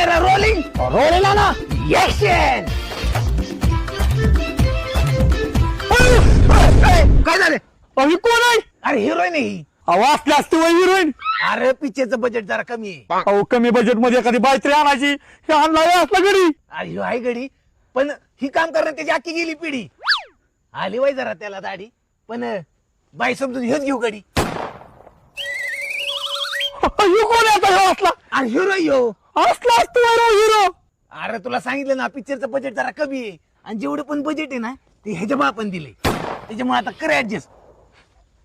Camera rolling. रोलेला ना. Action. काय झालं? अहो कोण आहे? अरे हिरोईन ही. अहो असले असते वय हिरोईन. अरे पिक्चरचं बजेट जरा कमी आहे. अहो कमी बजेट मध्ये एखादी बायत्री आणायची. हे आणलाय असला घडी. अरे ह्यो आहे गडी, पण ही काम करण्यात त्याची आखी गेली पिढी. आली वय जरा त्याला दाढी, पण बाई समजून हेच घेऊ गडी. अहो कोण आहे आता ह्यो असला? अरे हिरो ह्यो. असला असतो हिरो. अरे तुला सांगितलं ना पिक्चरचं बजेट जरा कमी आहे, आणि जेवढं पण बजेट आहे ना ते ह्याच्या बापान दिले. त्याच्यामुळे आता कर ऍडजस्ट.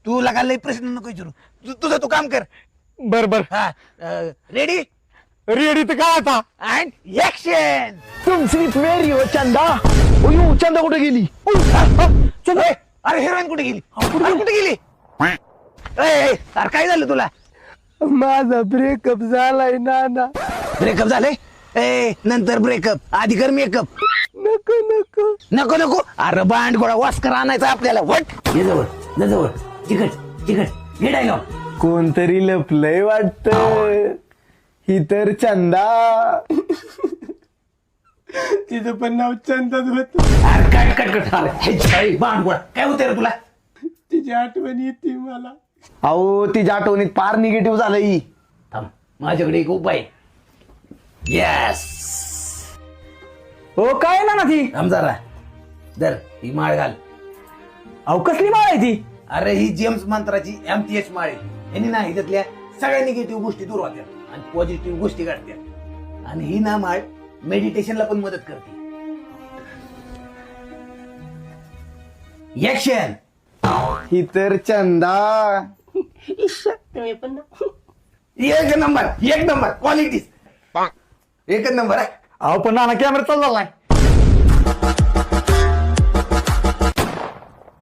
तू लगा लय प्रश्न नको विचारू. तुझं तू काम कर. बर बर. हा रेडी रेडी तर काय आता? And action. तुमची मेरी हो चंदा. ओयो चंदा कुठे गेली? चल. अरे हिरोईन कुठे गेली? कुठे गेली? अरे काय झालं तुला? माझा ब्रेकअप झालाय नाना. ब्रेकअप झालंय? नंतर ब्रेकअप, आधी कर मेकअप. नको नको. नको नको. अरे बांड गोळा वास्कर आणायचा आपल्याला. वट ये जवळ, जवळ. तिकट तिकट हे डायलॉग. कोणतरी लपलय वाटत. ही तर चंदा. तिचं पण नाव चंदाच होत. अरे काय कट कट. अरे बांड गोळा काय होतंय रे तुला? तिची आठवण येते मला. अहो तिच्या आठवणीत फार निगेटिव्ह झालंय. थांब, माझ्याकडे एक उपाय. येस. हो काय ना ती? थांब जरा. दर ही माळ घाल. अहो कसली माळ आहे ती? अरे ही जेम्स मंत्राची MTH माळ आहे. यांनी ना ह्याच्यातल्या सगळ्या निगेटिव्ह गोष्टी दूर होत्यात आणि पॉझिटिव्ह गोष्टी काढतात. आणि ही ना माळ मेडिटेशनला पण मदत करते. ऍक्शन. ही तर चंदा. एक नंबर क्वालिटीज. एक नंबर आहे. अहो पण नाना कॅमेरा चालू झालाय.